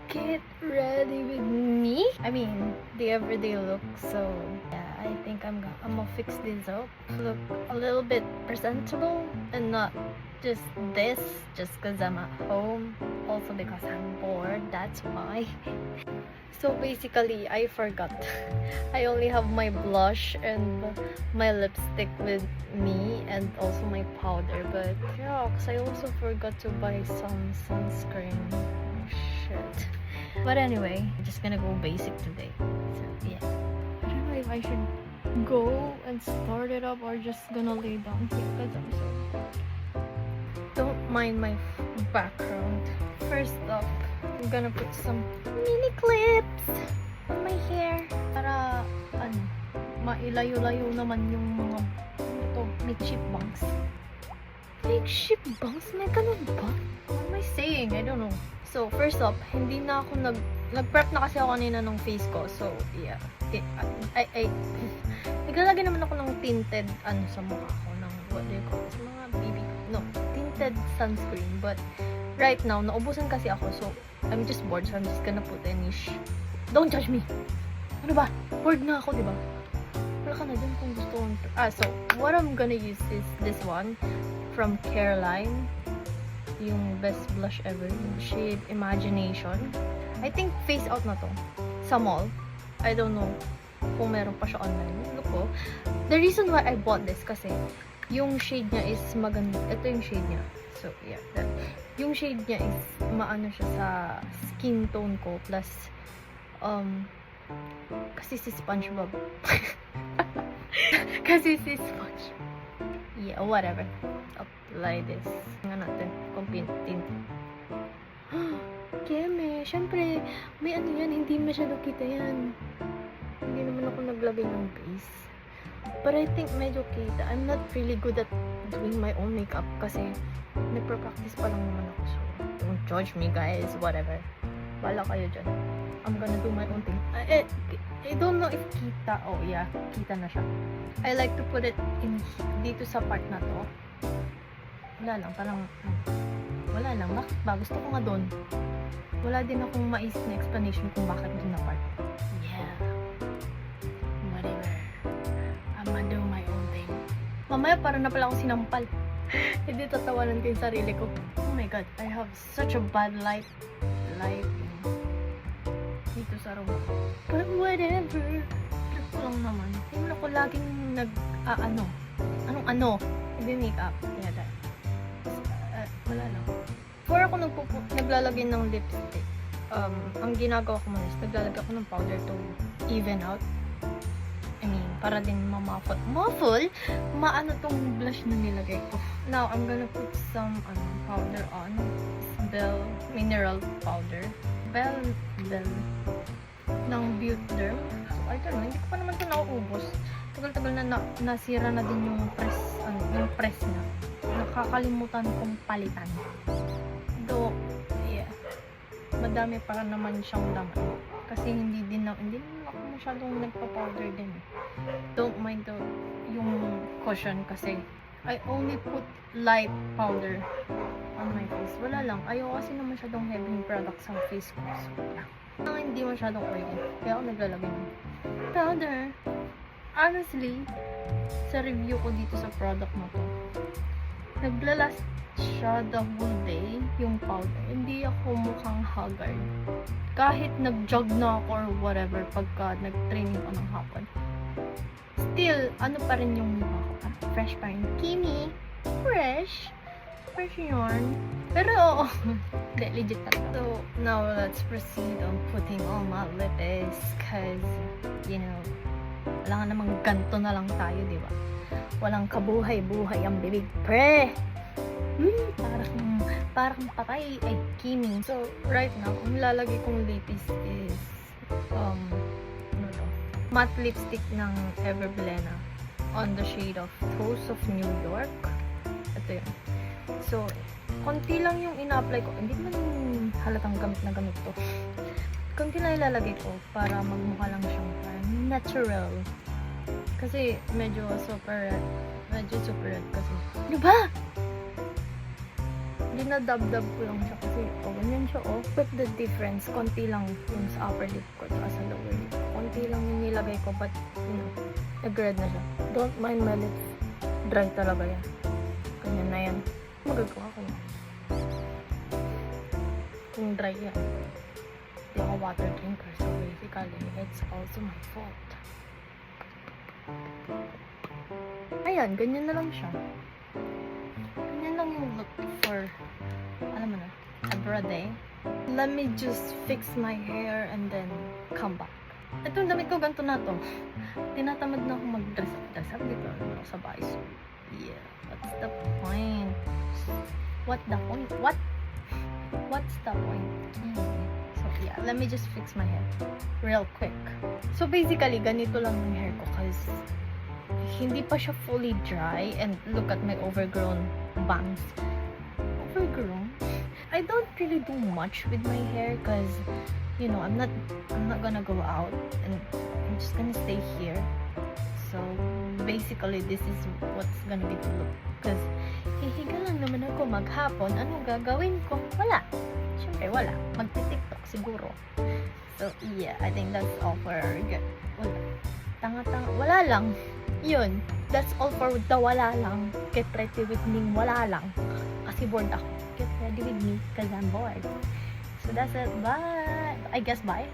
get ready with me. I mean, the everyday look. So yeah, I think I'm gonna fix this up. Look a little bit presentable and not just this, just because I'm at home. Also because I'm bored. That's why. So basically, I forgot. I only have my blush and my lipstick with me and also my powder. But yeah, because I also forgot to buy some sunscreen. Shit. But anyway, I'm just gonna go basic today. So yeah. I don't know if I should go and start it up or just gonna lay down here because I'm so bored. Don't mind my background. First up, I'm gonna put some mini clips on my hair para mailayo-layo naman yung mga makeshift bangs. Makeshift bangs? May ganun ba? What am I saying? I don't know. So, first up, hindi na ako nag-prep na kasi ako kanina ng face ko. So, yeah. Naglalagay naman ako ng tinted sa mukha ko ng what do you call this? Mga BB. No, tinted sunscreen. But, right now, naubusan kasi ako. So, I'm just bored. So, I'm just gonna put any Don't judge me! Ano ba? Bored na ako, diba? Wala ka na dyan kung gusto kong... so, what I'm gonna use is this one from Careline. Yung best blush ever. Yung shade Imagination. I think face out na to. Sa mall. I don't know kung meron pa siya online. Look ko. The reason why I bought this kasi yung shade niya is maganda. Ito yung shade niya. So, yeah. Yung shade niya is maano siya sa skin tone ko. Plus, kasi si SpongeBob. Kasi si SpongeBob. Yeah, whatever. Apply this. Nga natin. Kung tint. Keme, syempre, may ano yan. Hindi masyado kita yan. Hindi naman ako naglagay ng base. But I think medyo kita. I'm not really good at doing my own makeup kasi nagpa-practice pa lang naman ako. So, don't judge me guys. Whatever. Bala kayo dyan. I'm gonna do my own thing. I don't know if kita. Oh yeah, kita na siya. I like to put it in dito sa part na to. Wala lang, parang wala lang. Bakit ba? Gusto ko nga doon. Wala din akong maisip na explanation kung bakit doon na part. Yeah. Whatever. I'm gonna do my own thing. Mamaya para na pala akong sinampal. Hindi tatawanan ko yung sarili ko. Oh my god, I have such a bad light dito sa room ko. But whatever. Trip ko lang naman. Hindi mo ako laging Anong hindi makeup. Yeah, that. Wala lang. Before ako naglalagay ng lipstick, ang ginagawa ko muna is naglalagay ako ng powder to even out. I mean, para din muffle, maano tong blush na nilagay ko. Now, I'm gonna put some powder on. Bell Mineral Powder. Bell ng Beauty Derm. So, I don't know, hindi ko pa naman ito nauubos. Tagal-tagal na nasira na din yung press na. Nakakalimutan kong palitan. Though, yeah. Madami pa naman siyang laman. Kasi hindi naman ako masyadong nagpa-powder din. Don't mind yung cushion kasi I only put light powder on my face. Wala lang. Ayoko kasi na masyadong heavy product sa face ko. So, yeah. Hindi masyadong oily. Kaya ako naglalagay ng powder. Honestly, sa review ko dito sa product na to, naglalast siya the whole day, yung powder. Hindi ako mukhang haggard. Kahit nag-jog na ako or whatever pagka nag-training ko ng hapon. Still, ano pa rin yung mukha ko? Fresh pa rin. Kimi. Fresh yarn. Pero oo. Hindi, legit talaga. So, now let's proceed on putting on my lippies cause, you know, wala nga namang ganto na lang tayo, di ba? Walang kabuhay-buhay ang bibig. Pre! Parang patay. Ay, Kimi. So, right now, ang lalagay kong lippies is, matte lipstick ng Everblena on the shade of Toast of New York. Ito yun. So, konti lang yung ina-apply ko. Hindi naman halatang gamit na gamit to. Konti lang ilalagay ko para magmukha lang siyang natural. Kasi medyo super red kasi. Ano ba? dinadab-dab ko lang siya kasi ganyan siya But the difference, konti lang yung sa upper lip ko at sa lower lip. Konti lang yung nilagay ko but nag-red na siya. Don't mind my lips. Dry talaga yan. Ganyan na yan. Magagawa ko. Kung dry yan. Hindi ako water drinker so basically it's also my fault. Ayan, ganyan na lang siya. Ganyan lang yung look for, alam mo na, every day. Let me just fix my hair and then come back. Itong damit ko, ganito na to. Tinatamad na ako mag-dress up dito sa bahay. So, yeah, what's the point? What the point? What's the point? So, yeah, let me just fix my hair real quick. So, basically, ganito lang yung hair ko kasi hindi pa siya fully dry and look at my overgrown bangs. Overgrown? I don't really do much with my hair because I'm not gonna go out and I'm just gonna stay here. So basically this is what's gonna be the look because hihiga lang naman ako maghapon. Anong gagawin ko? Wala. Siyempre wala. Magti-TikTok siguro. So yeah, I think that's all for wala. Tanga-tanga. Wala lang. Yun. That's all for the wala lang. Get ready with me. Wala lang. Kasi bored ako. Get ready with me because I'm bored. So that's it. Bye. I guess bye.